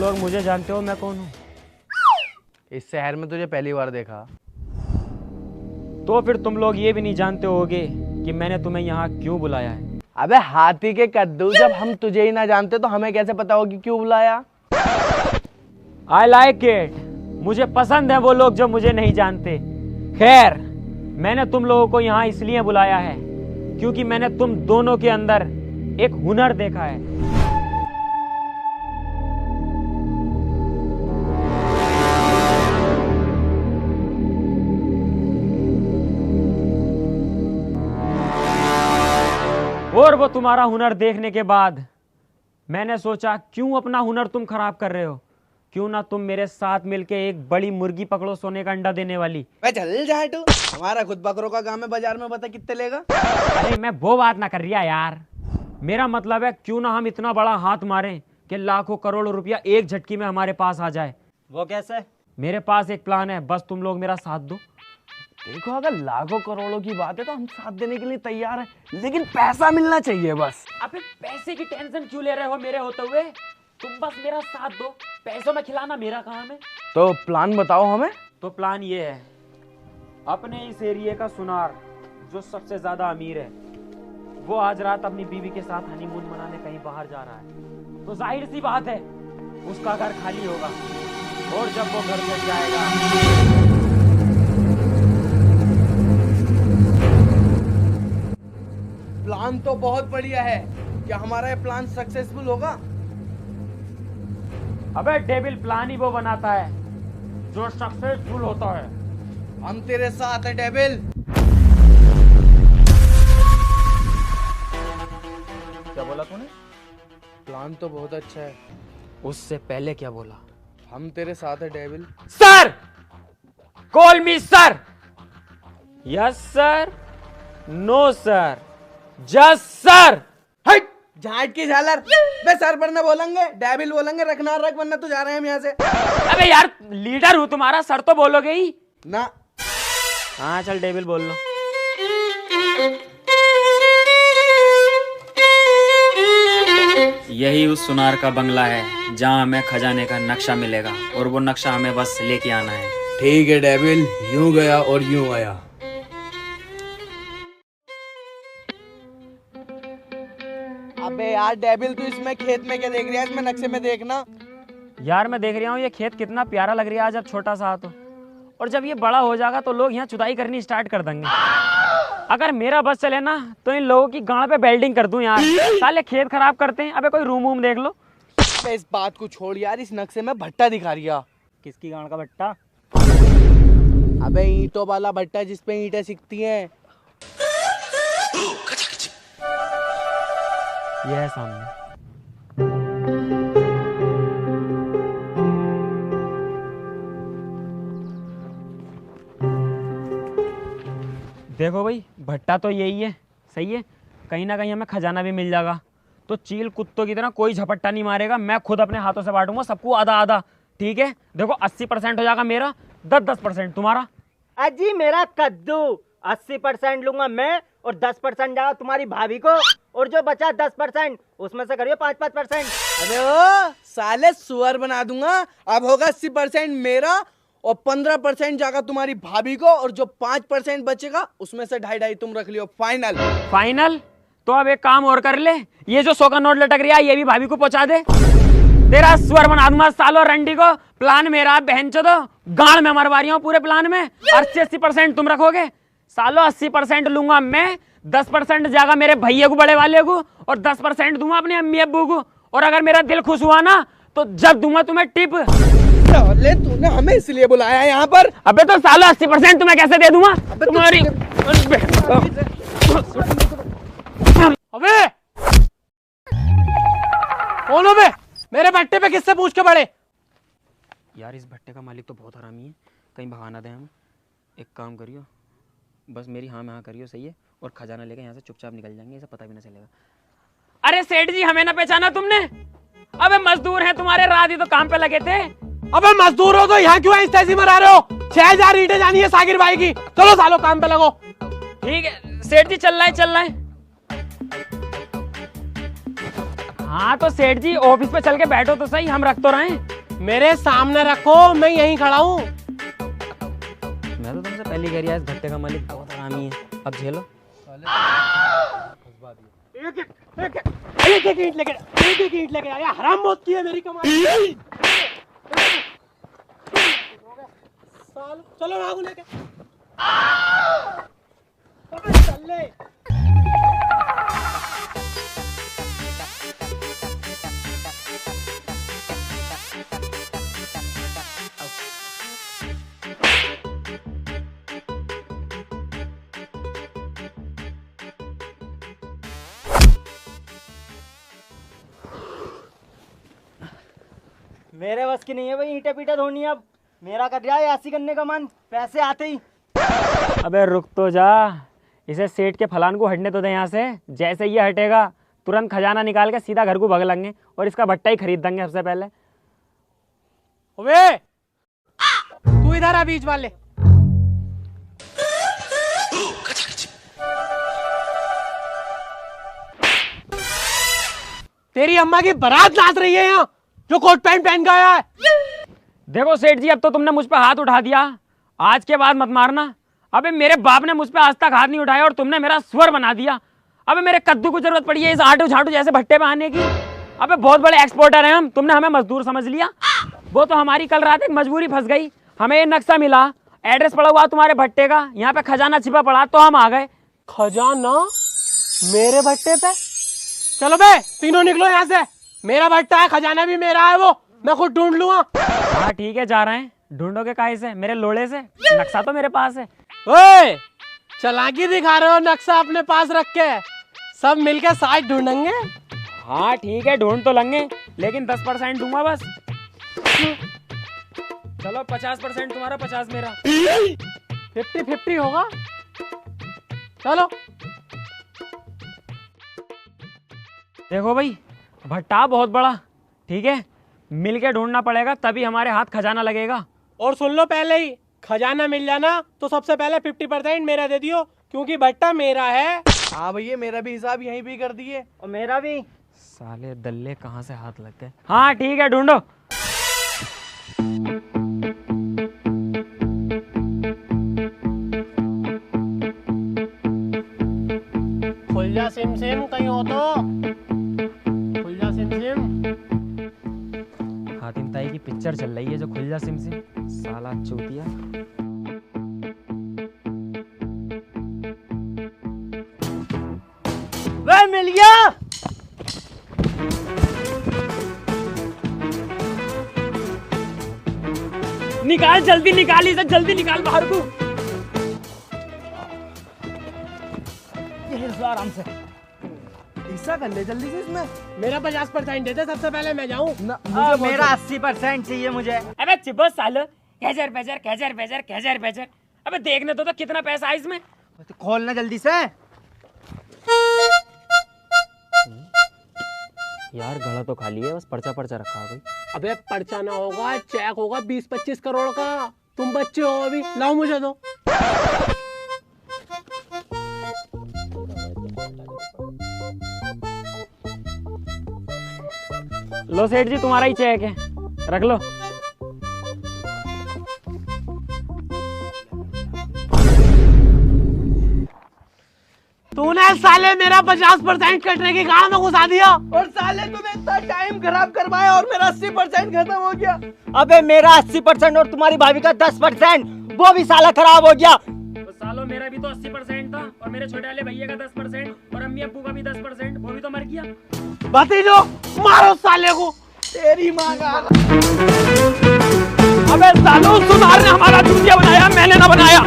लोग मुझे जानते हो मैं कौन हूँ? इस शहर में तुझे पहली बार देखा। तो फिर तुम लोग ये भी नहीं जानते होगे कि मैंने तुम्हें यहाँ क्यों बुलाया है। अबे हाथी के कद्दू, जब हम तुझे ही ना जानते तो हमें कैसे पता होगी क्यों बुलाया? I like it. मुझे पसंद है वो लोग जो मुझे नहीं जानते। खैर, मैंने तुम लोगों को यहाँ इसलिए बुलाया है क्योंकि मैंने तुम दोनों के अंदर एक हुनर देखा है। और वो तुम्हारा हुनर देखने के बाद मैंने सोचा क्यों अपना हुनर तुम खराब कर रहे हो, क्यों ना तुम मेरे साथ मिलके एक बड़ी मुर्गी पकड़ो सोने का अंडा देने वाली। मैं चल जा तू, हमारा खुद बकरों का काम है, बाजार में बता कितने लेगा? अरे मैं वो बात ना कर रिया यार, मेरा मतलब है क्यों ना हम इतना बड़ा हाथ मारें कि लाखों करोड़ों रुपया एक झटकी में हमारे पास आ जाए। वो कैसे? मेरे पास एक प्लान है, बस तुम लोग मेरा साथ दो। देखो, अगर लाखों करोड़ों की बात है तो हम साथ देने के लिए तैयार हैं, लेकिन पैसा मिलना चाहिए बस। अबे पैसे की टेंशन क्यों ले रहे हो मेरे होते हुए? तुम बस मेरा साथ दो, पैसों में खिलाना मेरा काम है। तो प्लान बताओ हमें। तो प्लान ये है, अपने इस एरिया का सुनार जो सबसे ज्यादा अमीर है वो आज रात अपनी बीवी के साथ हनीमून मनाने कहीं बाहर जा रहा है। तो जाहिर सी बात है उसका घर खाली होगा, और जब वो घर से जाएगा प्लान तो बहुत बढ़िया है, क्या हमारा ये प्लान सक्सेसफुल होगा? अबे डेविल प्लान ही वो बनाता है जो सक्सेसफुल होता है। हम तेरे साथ है डेविल। क्या बोला तूने? प्लान तो बहुत अच्छा है। उससे पहले क्या बोला? हम तेरे साथ है devil. Sir, call me sir. Yes sir, no sir, just sir. हट, झाट की झालर। बे सर पर ना बोलेंगे, डेविल बोलेंगे, रखना रख, वरना तो जा रहे हैं हम यहाँ से। अबे यार लीडर हूँ तुम्हारा, सर तो बोलोगे ही ना। हाँ चल डेविल बोल लो। यही उस सुनार का बंगला है जहाँ हमें खजाने का नक्शा मिलेगा, और वो नक्शा हमें बस लेके आना है। ठीक है डेविल, यूं गया और यूं आया। अबे यार डेविल, तू इसमें खेत में क्या देख रहा है? इसमें नक्शे में देखना। यार मैं देख रहा हूँ ये खेत कितना प्यारा लग रहा है जब छोटा सा तो, और जब ये बड़ा हो जाएगा तो लोग यहाँ जुताई करनी स्टार्ट कर देंगे। अगर मेरा बस चले ना तो इन लोगों की गांड पे बेल्डिंग कर दूं यार। साले खेत खराब करते हैं। अबे कोई रूम वूम देख लो। अबे इस बात को छोड़ यार, इस नक्शे में भट्टा दिखा रिया। किसकी गांड का भट्टा? अबे ईंटों वाला भट्टा जिसपे ईंटें सिकती हैं। ये है सामने। देखो भाई, भट्टा तो यही है, सही है। कहीं ना कहीं हमें खजाना भी मिल जाएगा। तो चील कुत्तों की तरह कोई झपट्टा नहीं मारेगा, मैं खुद अपने हाथों से बांटूंगा सबको आधा आधा। ठीक है, देखो 80% हो जाएगा मेरा, 10% तुम्हारा। अजी मेरा कद्दू 80% लूंगा मैं, और 10% जाएगा तुम्हारी भाभी को, और जो बचा 10% उसमें से करियो 5-5%। अबे ओ साले, सुअर बना दूंगा। अब होगा 80% मेरा, और 15% जाएगा तुम्हारी भाभी को, और जो 5% बचेगा उसमें से 2.5 तुम रख लियो। फाइनल? फाइनल? तो अब एक काम और कर ले, ये जो 100 का नोट लटक रहा है ये भी भाभी को पहुंचा दे। तेरा स्वर बना दूंगा सालो रंडी को। प्लान मेरा बहनचोदो, गांड में मरवा रही हूं पूरे प्लान में। 80% तुम रखोगे सालो, 80% लूंगा मैं, 10% जाएगा मेरे भैया को, बड़े वाले को, और 10% दूंगा अपने अम्मी अब्बू को। और अगर मेरा दिल खुश हुआ ना तो जब दूंगा तुम्हें टिप। ले, तूने हमें इसलिए बुलाया है यहाँ पर? अबे तो सालो 80% तुम्हें कैसे दे दूंगा तुम्हारी। अबे कौन हो बे? मेरे भट्टे पे किससे पूछ के पड़े? यार इस भट्टे का मालिक तो बहुत हरामी है, कहीं भगाना दे हम। एक काम करियो, बस मेरी हाँ में हाँ करियो, सही है, और खजाना लेके यहाँ से चुपचाप निकल जाएंगे, इसे पता भी ना चलेगा। अरे सेठ जी, हमें ना पहचाना तुमने? अबे मजदूर हैं तुम्हारे, रात ही तो काम पे लगे थे। अबे मजदूर हो तो यहाँ क्यों ऐसी मरा रहे हो? 6000 ईंटें जानी है सागिर भाई की। चलो सालो काम पे लगो। ठीक है सेठ जी, चल रहा है। हाँ तो सेठ जी ऑफिस पे चल के बैठो तो सही, हम रख तो रहे हैं। मेरे सामने रखो, मैं यहीं खड़ा हूँ। मैं तो तुमसे पहले कह रहा इस भट्टे का मालिक बहुत हरामी है। अब झेलो। एक एक ईंट लेके आया, हराम मौत की है मेरी कमाई। चलो भागो लेके। चल ले। मेरे बस की नहीं है भाई ईंटे पीटे धोनी। अब मेरा कर रहा है ऐसी करने का मन, पैसे आते ही। अबे रुक तो जा, इसे सेठ के फलान को हटने तो दे यहाँ से। जैसे ये हटेगा तुरंत खजाना निकाल के सीधा घर को भग लेंगे और इसका भट्टा ही खरीद देंगे सबसे पहले। ओवे, तू इधर आ बीच वाले। तेरी अम्मा की बारात नाच रही है यहाँ, जो कोट पैंट पहन के आया है। देखो सेठ जी, अब तो तुमने मुझ पे हाथ उठा दिया, आज के बाद मत मारना। अबे मेरे बाप ने मुझ पे आज तक हाथ नहीं उठाया और तुमने मेरा स्वर बना दिया। अबे मेरे कद्दू को जरूरत पड़ी है इस आटू झाटू जैसे भट्टे पे आने की। अबे बहुत बड़े एक्सपोर्टर हैं हम, तुमने हमें मजदूर समझ लिया। वो तो हमारी कल रात एक मजबूरी फंस गई। हमें ये नक्शा मिला, एड्रेस पड़ा हुआ तुम्हारे भट्टे का, यहाँ पे खजाना छिपा पड़ा, तो हम आ गए। खजाना मेरे भट्टे पे? चलो बे, तीनों निकलो यहाँ से। मेरा भट्टा है, खजाना भी मेरा है, वो मैं खुद ढूंढ लूंगा। हाँ ठीक है, जा रहे हैं। ढूंढोगे काहे से? मेरे लोड़े से? नक्शा तो मेरे पास है। ओए, चालाकी दिखा रहे हो नक्शा अपने पास रख के? सब मिलके साथ ढूंढेंगे। हाँ ठीक है, ढूंढ तो लेंगे, लेकिन 10% दूंगा बस। चलो 50% तुम्हारा, 50 मेरा। 50-50 होगा। चलो देखो भाई, भट्टा बहुत बड़ा, ठीक है, मिलके ढूंढना पड़ेगा, तभी हमारे हाथ खजाना लगेगा। और सुन लो, पहले ही खजाना मिल जाना तो सबसे पहले 50% मेरा दे दियो, क्योंकि भट्टा मेरा है। हाँ भैया, मेरा भी हिसाब यहीं पे कर दिए। और मेरा भी। साले दल्ले कहाँ से हाथ लग गए। हाँ ठीक है, ढूंढो। खुल जा सिम सिम, कहीं हो तो खुल जा सिम सिम। हातिम ताई की पिक्चर चल रही है जो खुल जा सिम सिम, साला चूतिया। वह मिल गया। निकाल, जल्दी निकाल इसे, जल्दी निकाल बाहर को। आराम से हिस्सा कर ले जल्दी से इसमें। मेरा 50% देते सबसे पहले, मैं जाऊं। मेरा 80% चाहिए मुझे। अबे चिपो सालो, कैजर बेजर कैजर बेजर कैजर बेजर। अबे देखने तो कितना पैसा है इसमें। तो खोलना जल्दी से। यार गला तो खाली है, बस पर्चा पर्चा रखा है कोई। अबे पर्चा ना होगा, चेक होगा 20-25 करोड़ का। तुम बच्चे हो अभी, लाओ मुझे दो। लो सेठ जी, तुम्हारा ही चेक है, रख लो। तूने साले मेरा 50% कटने की गाड़ में घुसा दिया। और साले तूने इतना टाइम खराब करवाया और मेरा 80% खत्म हो गया। अबे मेरा 80% और तुम्हारी भाभी का 10%, वो भी साला खराब हो गया। तो सालो मेरा भी तो 80% था, और मेरे छोटे वाले भैया का 10%, और अम्मी अब्बू का भी 10%, वो भी तो मर गया। भतीजो, मारो साले को। तेरी माँ का। अबे सालो, सुधार ने हमारा चूतिया बनाया, मैंने ना बनाया।